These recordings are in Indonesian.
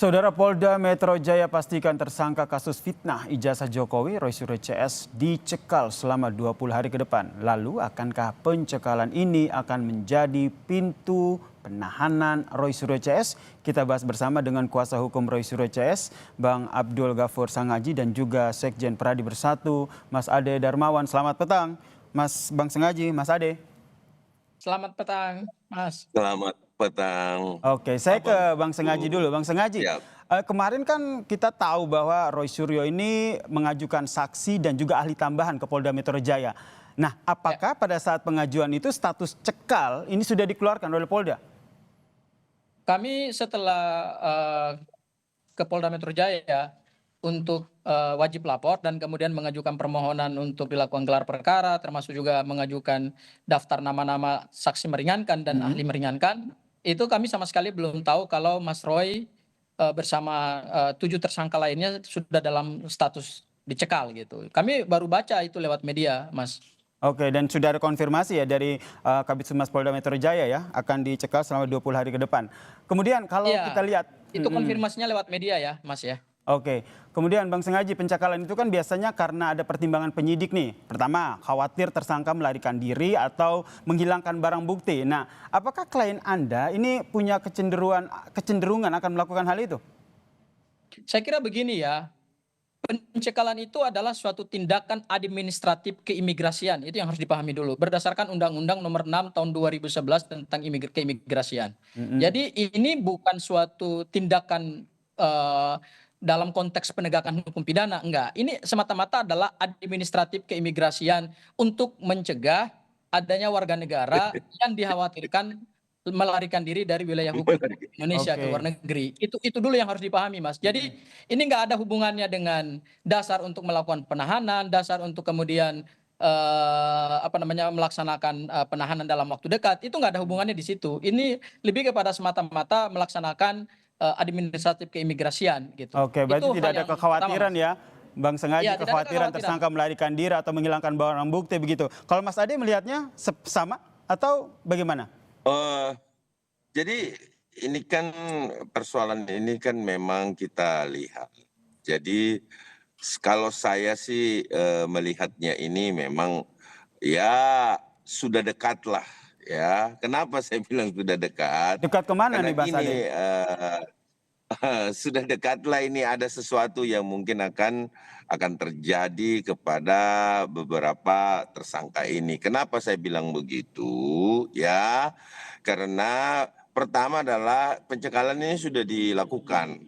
Saudara Polda Metro Jaya pastikan tersangka kasus fitnah ijazah Jokowi, Roy Suryo CS, dicekal selama 20 hari ke depan. Lalu akankah pencekalan ini akan menjadi pintu penahanan Roy Suryo CS? Kita bahas bersama dengan kuasa hukum Roy Suryo CS, Bang Abdul Ghafur Sangaji dan juga Sekjen Pradi Bersatu, Mas Ade Darmawan. Selamat petang, Mas Bang Sangaji, Mas Ade. Selamat petang, Mas. Selamat petang. Oke, saya ke Bang Sengaji dulu. Bang Sengaji, Siap. kemarin kan kita tahu bahwa Roy Suryo ini mengajukan saksi dan juga ahli tambahan ke Polda Metro Jaya. Nah, apakah pada saat pengajuan itu status cekal ini sudah dikeluarkan oleh Polda? Kami setelah ke Polda Metro Jaya untuk wajib lapor dan kemudian mengajukan permohonan untuk dilakukan gelar perkara, termasuk juga mengajukan daftar nama-nama saksi meringankan dan ahli meringankan, itu kami sama sekali belum tahu kalau Mas Roy bersama 7 tersangka lainnya sudah dalam status dicekal gitu. Kami baru baca itu lewat media, Mas. Oke, dan sudah ada konfirmasi ya dari Kabid Humas Polda Metro Jaya ya, akan dicekal selama 20 hari ke depan. Kemudian kalau Iya, kita lihat... itu konfirmasinya lewat media ya, Mas ya. Oke, kemudian Bang Sengaji, pencekalan itu kan biasanya karena ada pertimbangan penyidik nih. Pertama, khawatir tersangka melarikan diri atau menghilangkan barang bukti. Nah, apakah klien Anda ini punya kecenderungan akan melakukan hal itu? Saya kira begini ya, pencekalan itu adalah suatu tindakan administratif keimigrasian, itu yang harus dipahami dulu. Berdasarkan Undang-Undang Nomor 6 Tahun 2011 tentang keimigrasian. Jadi ini bukan suatu tindakan dalam konteks penegakan hukum pidana, enggak. Ini semata-mata adalah administratif keimigrasian untuk mencegah adanya warga negara yang dikhawatirkan melarikan diri dari wilayah hukum Indonesia ke luar negeri. Itu dulu yang harus dipahami, Mas. Jadi ini nggak ada hubungannya dengan dasar untuk melakukan penahanan, dasar untuk kemudian melaksanakan penahanan dalam waktu dekat. Itu nggak ada hubungannya di situ. Ini lebih kepada semata-mata melaksanakan administratif keimigrasian gitu. Oke, berarti Itu tidak hal ada yang kekhawatiran pertama, Mas. ya, Bang Sengaji, Ya, tidak ada kekhawatiran kekhawatiran. tersangka melarikan diri atau menghilangkan barang bukti begitu. Kalau Mas Ade melihatnya sama atau bagaimana? Jadi ini kan persoalan ini kan memang kita lihat. Jadi kalau saya sih melihatnya ini memang ya sudah dekat lah ya. Kenapa saya bilang sudah dekat? Dekat kemana Karena nih, Bang gini, Ade? sudah dekatlah ini ada sesuatu yang mungkin akan terjadi kepada beberapa tersangka ini. Kenapa saya bilang begitu? Ya, karena pertama adalah pencekalan ini sudah dilakukan.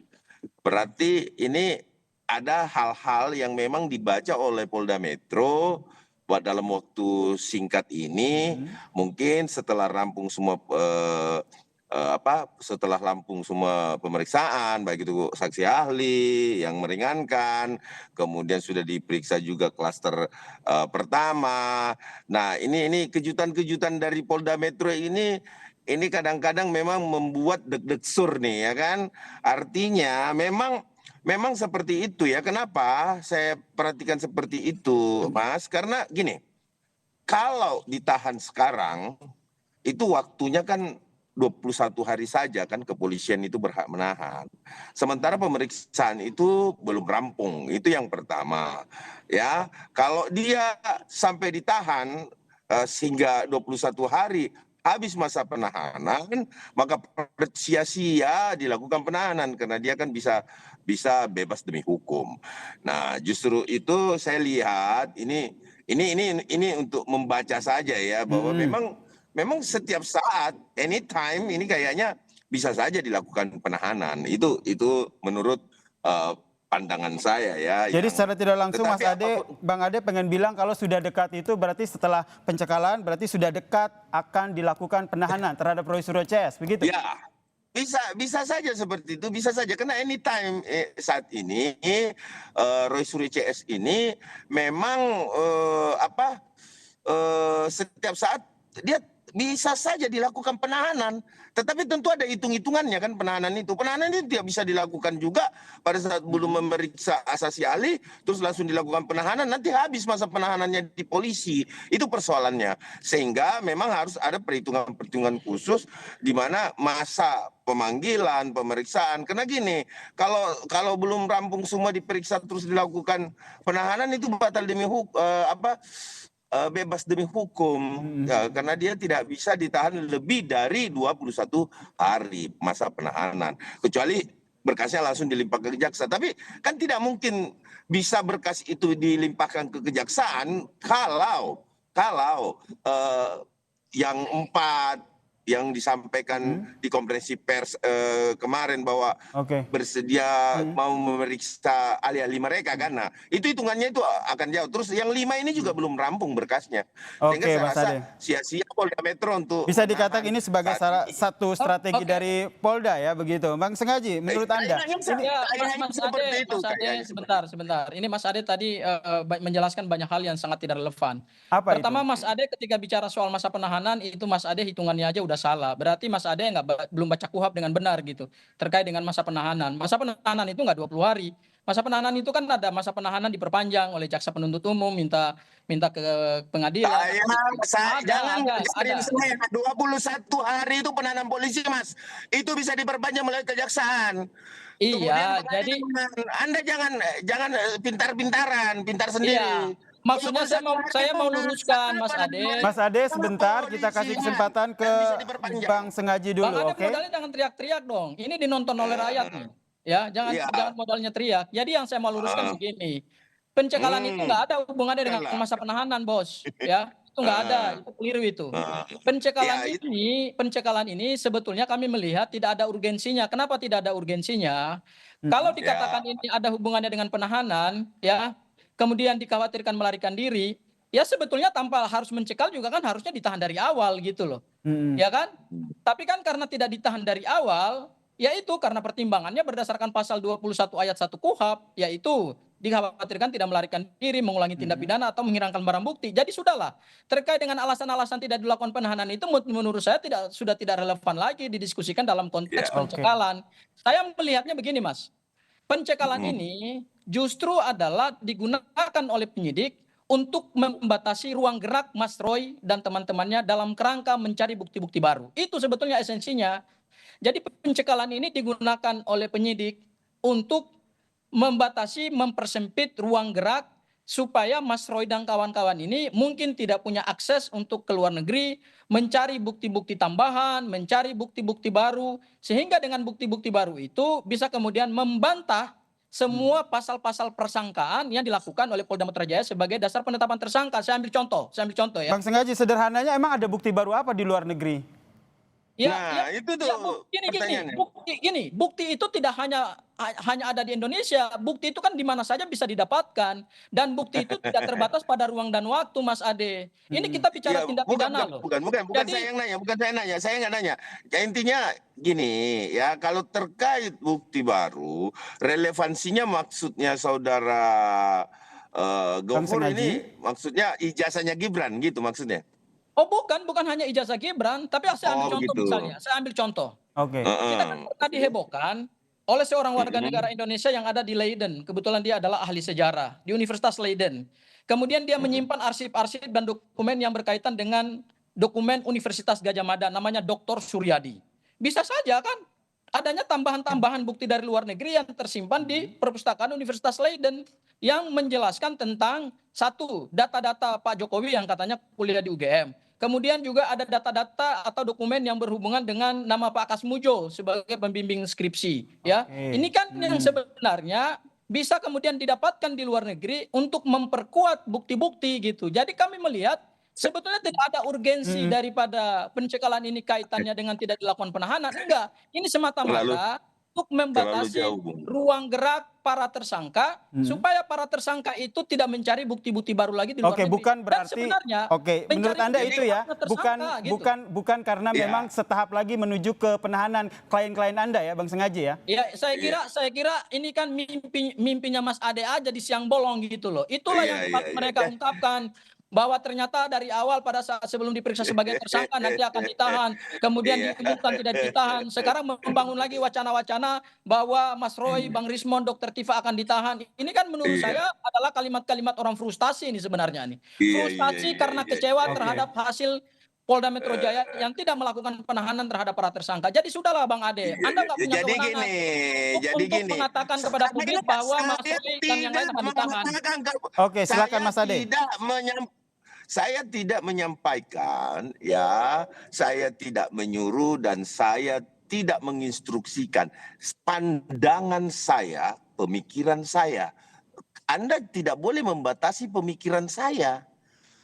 Berarti ini ada hal-hal yang memang dibaca oleh Polda Metro buat dalam waktu singkat ini, mungkin setelah rampung semua setelah rampung semua pemeriksaan, baik itu saksi ahli yang meringankan, kemudian sudah diperiksa juga klaster pertama. Nah, ini kejutan-kejutan dari Polda Metro ini kadang-kadang memang membuat deg-deg sur nih ya kan. Artinya memang seperti itu ya. Kenapa saya perhatikan seperti itu, Mas? Karena gini, kalau ditahan sekarang itu waktunya kan 21 hari saja kan kepolisian itu berhak menahan. Sementara pemeriksaan itu belum rampung, itu yang pertama. Ya, kalau dia sampai ditahan sehingga 21 hari habis masa penahanan, maka sia-sia dilakukan penahanan karena dia kan bisa bebas demi hukum. Nah, justru itu saya lihat ini untuk membaca saja ya bahwa memang setiap saat, anytime ini kayaknya bisa saja dilakukan penahanan. Itu menurut pandangan saya ya. Jadi secara tidak langsung Mas Ade, apapun, Bang Ade pengen bilang kalau sudah dekat itu berarti setelah pencekalan berarti sudah dekat akan dilakukan penahanan terhadap Roy Suryo CS, begitu? ya bisa saja seperti itu, bisa saja karena anytime saat ini Roy Suryo CS ini memang setiap saat dia bisa saja dilakukan penahanan, tetapi tentu ada hitung-hitungannya kan penahanan itu. Penahanan itu tidak bisa dilakukan juga pada saat belum memeriksa saksi ahli, terus langsung dilakukan penahanan, nanti habis masa penahanannya di polisi. Itu persoalannya. Sehingga memang harus ada perhitungan-perhitungan khusus di mana masa pemanggilan, pemeriksaan. Karena gini, kalau belum rampung semua diperiksa terus dilakukan penahanan itu batal demi bebas demi hukum ya, karena dia tidak bisa ditahan lebih dari 21 hari masa penahanan kecuali berkasnya langsung dilimpahkan ke jaksa. Tapi kan tidak mungkin bisa berkas itu dilimpahkan ke kejaksaan kalau yang 4 yang disampaikan di konferensi pers kemarin bahwa Oke. bersedia mau memeriksa ahli-ahli mereka kan. Nah, itu hitungannya itu akan jauh. Terus yang 5 ini juga belum rampung berkasnya. Sehingga Oke, saya Mas rasa Ade. sia-sia Polda Metro untuk Bisa dikatakan ini sebagai saat ini. satu strategi Oke. dari Polda ya begitu. Bang Sengaji, menurut Anda? Ya, Mas Ade, sebentar. Ini Mas Ade tadi menjelaskan banyak hal yang sangat tidak relevan. Apa Pertama, itu? Mas Ade ketika bicara soal masa penahanan itu Mas Ade hitungannya aja udah salah. Berarti Mas Ade belum baca KUHP dengan benar gitu terkait dengan masa penahanan. Masa penahanan itu nggak 20 hari. Masa penahanan itu kan ada masa penahanan diperpanjang oleh jaksa penuntut umum minta ke pengadilan. Jangan ada. ngajarin saya 21 hari itu penahanan polisi, Mas. Itu bisa diperpanjang melalui kejaksaan. Iya, Kemudian jadi Anda jangan pintar-pintaran, pintar sendiri. iya. Maksudnya saya mau luruskan Mas Ade. Mas Ade, sebentar kita kasih kesempatan ke Bang Sengaji dulu, Bang Ade oke? modalnya jangan teriak-teriak dong. Ini dinonton oleh rakyat nih. Ya, jangan modalnya teriak. Jadi yang saya mau luruskan begini. Pencekalan itu nggak ada hubungannya dengan masa penahanan, Bos. Ya, itu nggak ada. Itu keliru itu. Pencekalan ini sebetulnya kami melihat tidak ada urgensinya. Kenapa tidak ada urgensinya? Kalau dikatakan ini ada hubungannya dengan penahanan, ya, kemudian dikhawatirkan melarikan diri, ya sebetulnya tanpa harus mencekal juga kan harusnya ditahan dari awal gitu loh. Ya kan? Tapi kan karena tidak ditahan dari awal, yaitu karena pertimbangannya berdasarkan pasal 21 ayat 1 KUHP, yaitu dikhawatirkan tidak melarikan diri, mengulangi tindak pidana atau menghilangkan barang bukti. Jadi sudahlah, terkait dengan alasan-alasan tidak dilakukan penahanan itu menurut saya sudah tidak relevan lagi didiskusikan dalam konteks pencekalan. Saya melihatnya begini, Mas. Pencekalan ini justru adalah digunakan oleh penyidik untuk membatasi ruang gerak Mas Roy dan teman-temannya dalam kerangka mencari bukti-bukti baru. Itu sebetulnya esensinya. Jadi pencekalan ini digunakan oleh penyidik untuk membatasi, mempersempit ruang gerak supaya Mas Roy dan kawan-kawan ini mungkin tidak punya akses untuk ke luar negeri, mencari bukti-bukti tambahan, mencari bukti-bukti baru, sehingga dengan bukti-bukti baru itu bisa kemudian membantah semua pasal-pasal persangkaan yang dilakukan oleh Polda Metro Jaya sebagai dasar penetapan tersangka. Saya ambil contoh ya. Bang Sengaji, sederhananya emang ada bukti baru apa di luar negeri? Itu tuh pertanyaannya. Bukti itu tidak hanya ada di Indonesia. Bukti itu kan di mana saja bisa didapatkan, dan bukti itu tidak terbatas pada ruang dan waktu, Mas Ade. Ini kita bicara tindak pidana loh. Bukan saya yang nanya, saya nggak nanya. Ya, intinya gini ya, kalau terkait bukti baru, relevansinya maksudnya saudara Gofur ini maksudnya ijazahnya Gibran gitu maksudnya. Oh bukan hanya ijazah Gibran, tapi saya ambil contoh misalnya. Saya ambil contoh. Oke. Kita kan pernah dihebohkan oleh seorang warga negara Indonesia yang ada di Leiden. Kebetulan dia adalah ahli sejarah di Universitas Leiden. Kemudian dia menyimpan arsip-arsip dan dokumen yang berkaitan dengan dokumen Universitas Gadjah Mada, namanya Dr. Suryadi. Bisa saja kan adanya tambahan-tambahan bukti dari luar negeri yang tersimpan di perpustakaan Universitas Leiden yang menjelaskan tentang satu, data-data Pak Jokowi yang katanya kuliah di UGM. Kemudian juga ada data-data atau dokumen yang berhubungan dengan nama Pak Kasmujo sebagai pembimbing skripsi. Ya, ini kan yang sebenarnya bisa kemudian didapatkan di luar negeri untuk memperkuat bukti-bukti gitu. Jadi kami melihat sebetulnya tidak ada urgensi daripada pencekalan ini kaitannya dengan tidak dilakukan penahanan. Enggak, ini semata-mata untuk membatasi ruang gerak para tersangka supaya para tersangka itu tidak mencari bukti-bukti baru lagi di luar negeri. Bukan berarti. Menurut Anda itu ya, bukan karena memang setahap lagi menuju ke penahanan klien-klien Anda ya, Bang Sengaji ya? Ya, saya kira ini kan mimpinya Mas Ade aja di siang bolong gitu loh. Itulah yang mereka ungkapkan. bahwa ternyata dari awal pada saat sebelum diperiksa sebagai tersangka nanti akan ditahan, kemudian Iya. diumumkan tidak ditahan. Sekarang membangun lagi wacana-wacana bahwa Mas Roy, Bang Rismon, Dokter Tifa akan ditahan. Ini kan menurut Iya. saya adalah kalimat-kalimat orang frustasi ini sebenarnya nih. Iya, iya, Frustasi iya, karena iya. kecewa Oke. terhadap hasil Polda Metro Jaya yang tidak melakukan penahanan terhadap para tersangka. Jadi sudahlah Bang Ade, Anda nggak punya Jadi kewenangan gini, untuk mengatakan kepada publik bahwa Mas saya Roy dan yang lain tidak akan ditahan. mengatakan Oke, silakan Mas Ade. saya tidak menyampaikan ya, saya tidak menyuruh dan saya tidak menginstruksikan pandangan saya, pemikiran saya. Anda tidak boleh membatasi pemikiran saya.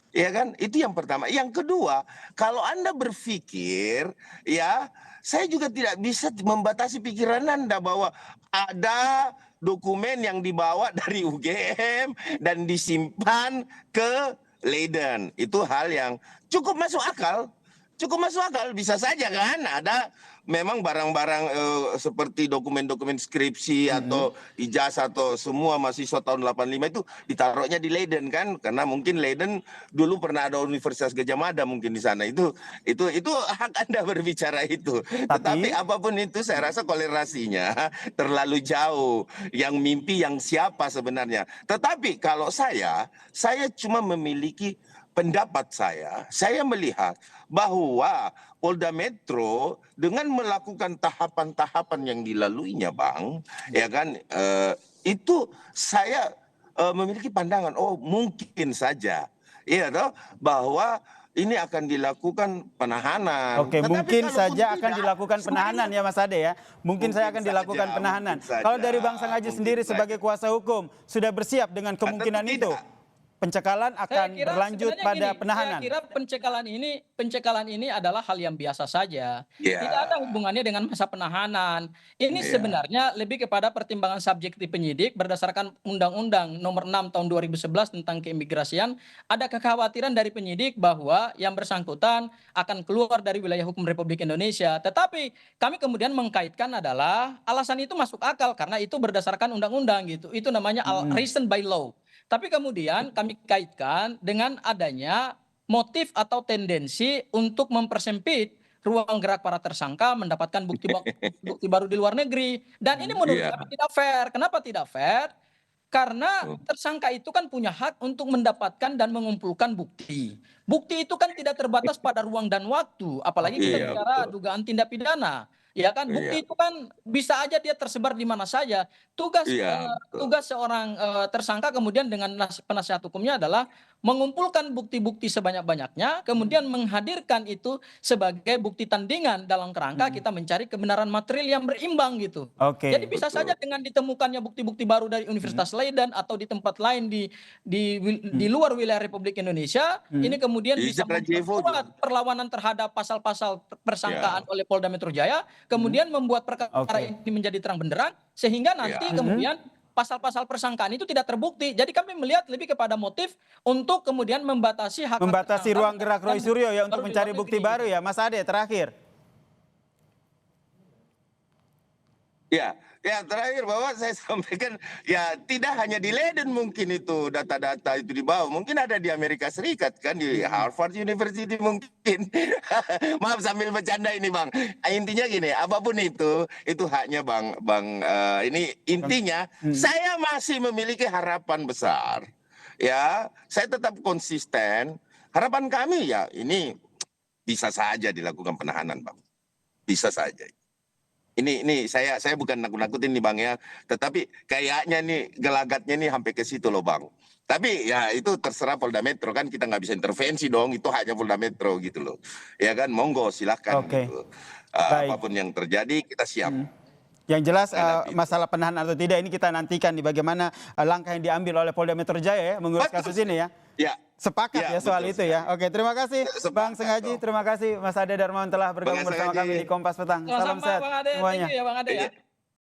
Ya kan? Itu yang pertama. Yang kedua, kalau Anda berpikir, ya, saya juga tidak bisa membatasi pikiran Anda bahwa ada dokumen yang dibawa dari UGM dan disimpan ke Leiden. Itu hal yang cukup masuk akal. Cukup masuk akal, bisa saja kan ada memang barang-barang seperti dokumen-dokumen skripsi atau ijazah atau semua mahasiswa tahun 85 itu ditaruhnya di Leiden kan, karena mungkin Leiden dulu pernah ada Universitas Gajah Mada mungkin di sana. Itu hak Anda berbicara itu. Tetapi apapun itu saya rasa kolerasinya terlalu jauh. Yang mimpi yang siapa sebenarnya. Tetapi kalau saya cuma memiliki pendapat saya melihat bahwa Polda Metro dengan melakukan tahapan-tahapan yang dilaluinya, Bang, ya kan, itu saya memiliki pandangan, oh mungkin saja, ya toh, bahwa ini akan dilakukan penahanan. Oke, Tetapi mungkin kalaupun saja akan tidak, dilakukan penahanan ya Mas Ade ya. Mungkin saya akan dilakukan penahanan. Kalau dari Bang Sangaji sendiri sebagai kuasa hukum sudah bersiap dengan kemungkinan itu? Pencekalan akan berlanjut pada penahanan. Saya kira pencekalan ini adalah hal yang biasa saja. Tidak ada hubungannya dengan masa penahanan. Ini sebenarnya lebih kepada pertimbangan subjektif penyidik berdasarkan Undang-Undang Nomor 6 Tahun 2011 tentang keimigrasian. Ada kekhawatiran dari penyidik bahwa yang bersangkutan akan keluar dari wilayah hukum Republik Indonesia. Tetapi kami kemudian mengkaitkan adalah alasan itu masuk akal karena itu berdasarkan undang-undang gitu. Itu namanya reason by law. Tapi kemudian kami kaitkan dengan adanya motif atau tendensi untuk mempersempit ruang gerak para tersangka mendapatkan bukti baru di luar negeri. Dan ini menurut kami tidak fair. Kenapa tidak fair? Karena tersangka itu kan punya hak untuk mendapatkan dan mengumpulkan bukti. Bukti itu kan tidak terbatas pada ruang dan waktu, apalagi kita bicara dugaan tindak pidana. Ya kan, bukti itu kan bisa aja dia tersebar di mana saja. Tugas seorang tersangka kemudian dengan penasihat hukumnya adalah mengumpulkan bukti-bukti sebanyak-banyaknya, kemudian menghadirkan itu sebagai bukti tandingan dalam kerangka kita mencari kebenaran material yang berimbang gitu. Oke. Jadi bisa saja dengan ditemukannya bukti-bukti baru dari Universitas Leiden atau di tempat lain di luar wilayah Republik Indonesia, ini kemudian bisa memperkuat perlawanan terhadap pasal-pasal persangkaan oleh Polda Metro Jaya, kemudian membuat perkara ini menjadi terang benderang, sehingga nanti kemudian pasal-pasal persangkaan itu tidak terbukti. Jadi kami melihat lebih kepada motif untuk kemudian membatasi ruang gerak Roy Suryo ya untuk mencari bukti baru ya. Mas Ade terakhir. Ya terakhir bahwa saya sampaikan ya tidak hanya di Leiden mungkin itu data-data itu dibawa, mungkin ada di Amerika Serikat kan, di Harvard University mungkin. Maaf sambil bercanda ini Bang. Intinya gini, apapun itu haknya Bang ini intinya saya masih memiliki harapan besar. Ya, saya tetap konsisten. Harapan kami ya ini bisa saja dilakukan penahanan Bang. Bisa saja. Ini saya bukan nakut-nakutin nih Bang ya, tetapi kayaknya nih gelagatnya nih sampai ke situ loh Bang. Tapi ya itu terserah Polda Metro kan, kita nggak bisa intervensi dong, itu hanya Polda Metro gitu loh. Ya kan, monggo silahkan gitu. Apapun yang terjadi kita siap. Yang jelas masalah penahanan atau tidak ini kita nantikan di bagaimana langkah yang diambil oleh Polda Metro Jaya ya mengurus kasus ini ya. Sepakat ya soal itu ya. Oke, terima kasih Bang Sangaji, terima kasih Mas Ade Darmawan telah bergabung bersama kami di Kompas Petang. Salam sehat semuanya. Thank you ya Bang Ade ya.